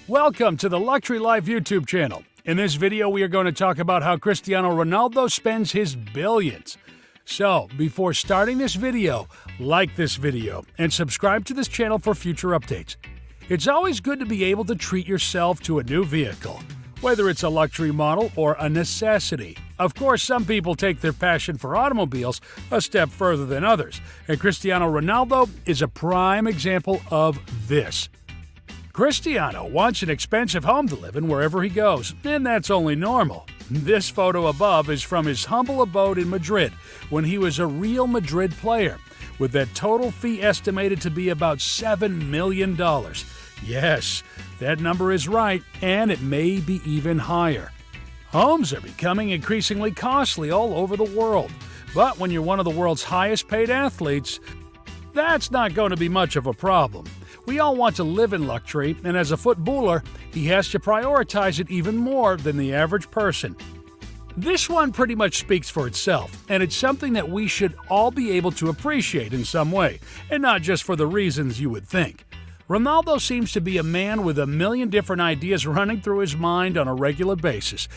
Welcome to the Luxury Life YouTube channel. In this video, we are going to talk about how Cristiano Ronaldo spends his billions. So, before starting this video, like this video and subscribe to this channel for future updates. It's always good to be able to treat yourself to a new vehicle, whether it's a luxury model or a necessity. Of course, some people take their passion for automobiles a step further than others, and Cristiano Ronaldo is a prime example of this. Cristiano wants an expensive home to live in wherever he goes, and that's only normal. This photo above is from his humble abode in Madrid when he was a Real Madrid player, with that total fee estimated to be about $7 million. Yes, that number is right, and it may be even higher. Homes are becoming increasingly costly all over the world, but when you're one of the world's highest paid athletes, that's not going to be much of a problem. We all want to live in luxury, and as a footballer, he has to prioritize it even more than the average person. This one pretty much speaks for itself, and it's something that we should all be able to appreciate in some way, and not just for the reasons you would think. Ronaldo seems to be a man with a million different ideas running through his mind on a regular basis,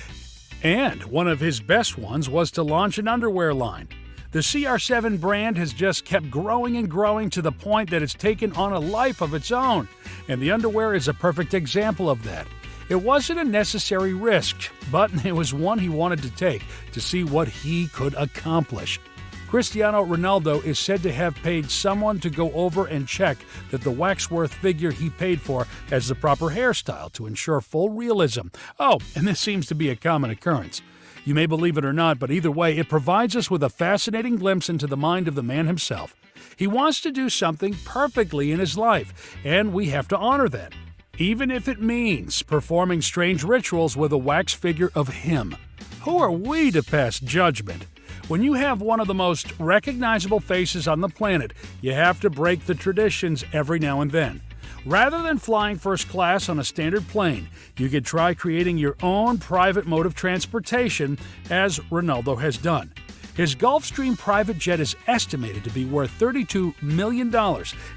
and one of his best ones was to launch an underwear line. The CR7 brand has just kept growing and growing to the point that it's taken on a life of its own, and the underwear is a perfect example of that. It wasn't a necessary risk, but it was one he wanted to take to see what he could accomplish. Cristiano Ronaldo is said to have paid someone to go over and check that the waxwork figure he paid for has the proper hairstyle to ensure full realism. Oh, and this seems to be a common occurrence. You may believe it or not, but either way, it provides us with a fascinating glimpse into the mind of the man himself. He wants to do something perfectly in his life, and we have to honor that, even if it means performing strange rituals with a wax figure of him. Who are we to pass judgment? When you have one of the most recognizable faces on the planet, you have to break the traditions every now and then. Rather than flying first class on a standard plane, you could try creating your own private mode of transportation, as Ronaldo has done. His Gulfstream private jet is estimated to be worth $32 million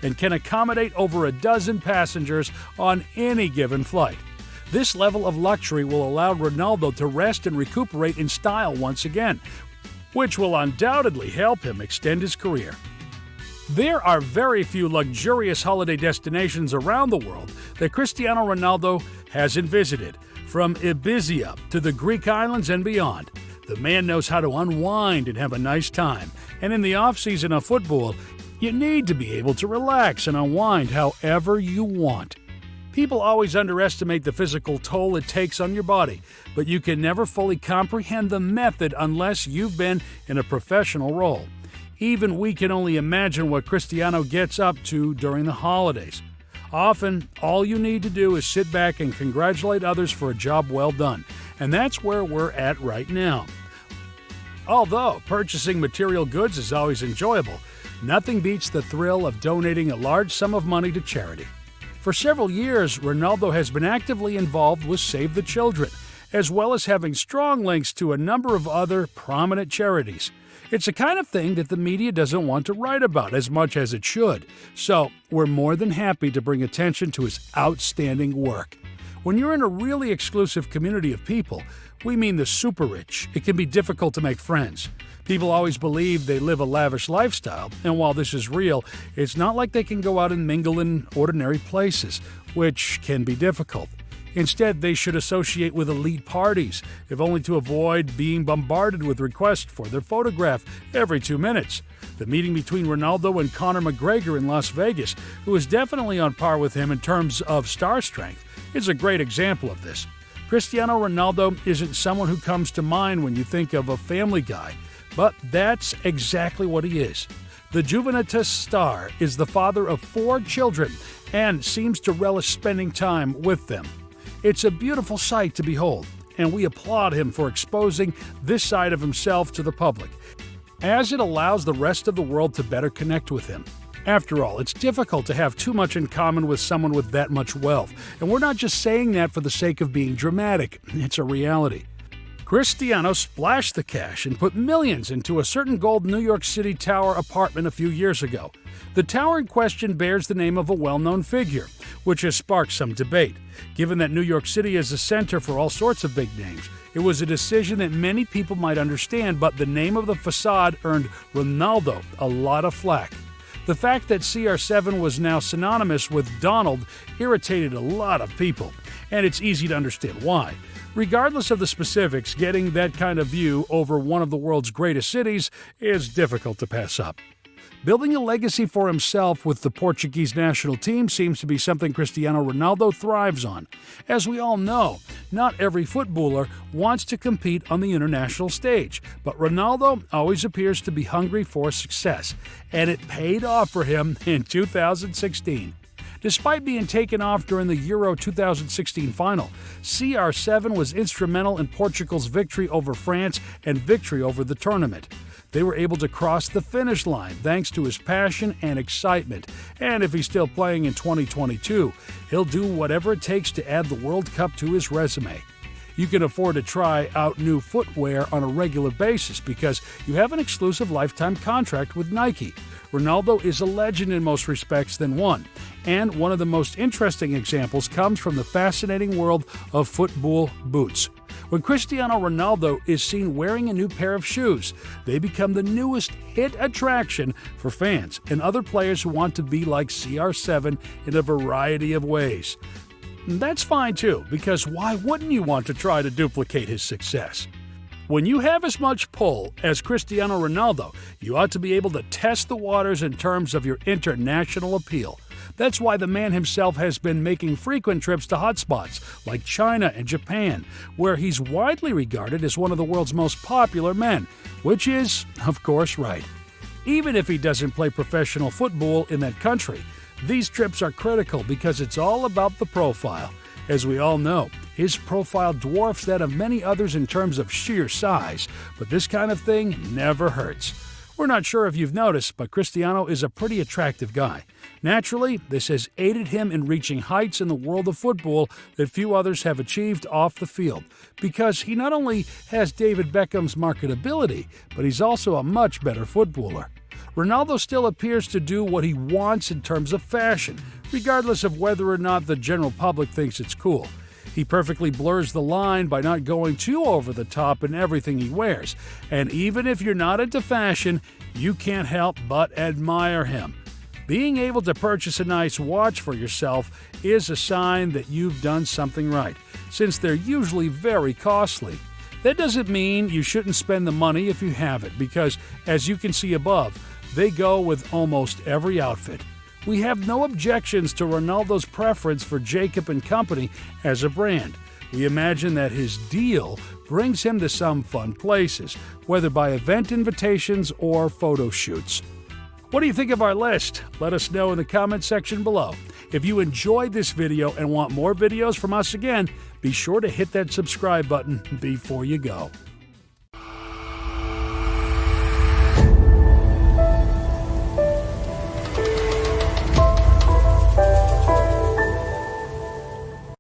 and can accommodate over a dozen passengers on any given flight. This level of luxury will allow Ronaldo to rest and recuperate in style once again, which will undoubtedly help him extend his career. There are very few luxurious holiday destinations around the world that Cristiano Ronaldo hasn't visited, from Ibiza to the Greek islands and beyond. The man knows how to unwind and have a nice time, and in the off-season of football, you need to be able to relax and unwind however you want. People always underestimate the physical toll it takes on your body, but you can never fully comprehend the method unless you've been in a professional role. Even we can only imagine what Cristiano gets up to during the holidays. Often, all you need to do is sit back and congratulate others for a job well done, and that's where we're at right now. Although purchasing material goods is always enjoyable, nothing beats the thrill of donating a large sum of money to charity. For several years, Ronaldo has been actively involved with Save the Children, as well as having strong links to a number of other prominent charities. It's the kind of thing that the media doesn't want to write about as much as it should, so we're more than happy to bring attention to his outstanding work. When you're in a really exclusive community of people, we mean the super rich, it can be difficult to make friends. People always believe they live a lavish lifestyle, and while this is real, it's not like they can go out and mingle in ordinary places, which can be difficult. Instead, they should associate with elite parties, if only to avoid being bombarded with requests for their photograph every 2 minutes. The meeting between Ronaldo and Conor McGregor in Las Vegas, who is definitely on par with him in terms of star strength, is a great example of this. Cristiano Ronaldo isn't someone who comes to mind when you think of a family guy, but that's exactly what he is. The Juventus star is the father of 4 children and seems to relish spending time with them. It's a beautiful sight to behold, and we applaud him for exposing this side of himself to the public, as it allows the rest of the world to better connect with him. After all, it's difficult to have too much in common with someone with that much wealth, and we're not just saying that for the sake of being dramatic, it's a reality. Cristiano splashed the cash and put millions into a certain gold New York City tower apartment a few years ago. The tower in question bears the name of a well-known figure, which has sparked some debate. Given that New York City is a center for all sorts of big names, it was a decision that many people might understand, but the name of the facade earned Ronaldo a lot of flack. The fact that CR7 was now synonymous with Donald irritated a lot of people, and it's easy to understand why. Regardless of the specifics, getting that kind of view over one of the world's greatest cities is difficult to pass up. Building a legacy for himself with the Portuguese national team seems to be something Cristiano Ronaldo thrives on. As we all know, not every footballer wants to compete on the international stage, but Ronaldo always appears to be hungry for success, and it paid off for him in 2016. Despite being taken off during the Euro 2016 final, CR7 was instrumental in Portugal's victory over France and victory over the tournament. They were able to cross the finish line thanks to his passion and excitement, and if he's still playing in 2022, he'll do whatever it takes to add the World Cup to his resume. You can afford to try out new footwear on a regular basis because you have an exclusive lifetime contract with Nike. Ronaldo is a legend in most respects than one, and one of the most interesting examples comes from the fascinating world of football boots. When Cristiano Ronaldo is seen wearing a new pair of shoes, they become the newest hit attraction for fans and other players who want to be like CR7 in a variety of ways. That's fine too, because why wouldn't you want to try to duplicate his success? When you have as much pull as Cristiano Ronaldo, you ought to be able to test the waters in terms of your international appeal. That's why the man himself has been making frequent trips to hotspots like China and Japan, where he's widely regarded as one of the world's most popular men, which is, of course, right. Even if he doesn't play professional football in that country, these trips are critical because it's all about the profile. As we all know, his profile dwarfs that of many others in terms of sheer size, but this kind of thing never hurts. We're not sure if you've noticed, but Cristiano is a pretty attractive guy. Naturally, this has aided him in reaching heights in the world of football that few others have achieved off the field, because he not only has David Beckham's marketability, but he's also a much better footballer. Ronaldo still appears to do what he wants in terms of fashion, regardless of whether or not the general public thinks it's cool. He perfectly blurs the line by not going too over the top in everything he wears, and even if you're not into fashion, you can't help but admire him. Being able to purchase a nice watch for yourself is a sign that you've done something right, since they're usually very costly. That doesn't mean you shouldn't spend the money if you have it, because, as you can see above, they go with almost every outfit. We have no objections to Ronaldo's preference for Jacob & Company as a brand. We imagine that his deal brings him to some fun places, whether by event invitations or photo shoots. What do you think of our list? Let us know in the comment section below. If you enjoyed this video and want more videos from us again, be sure to hit that subscribe button before you go.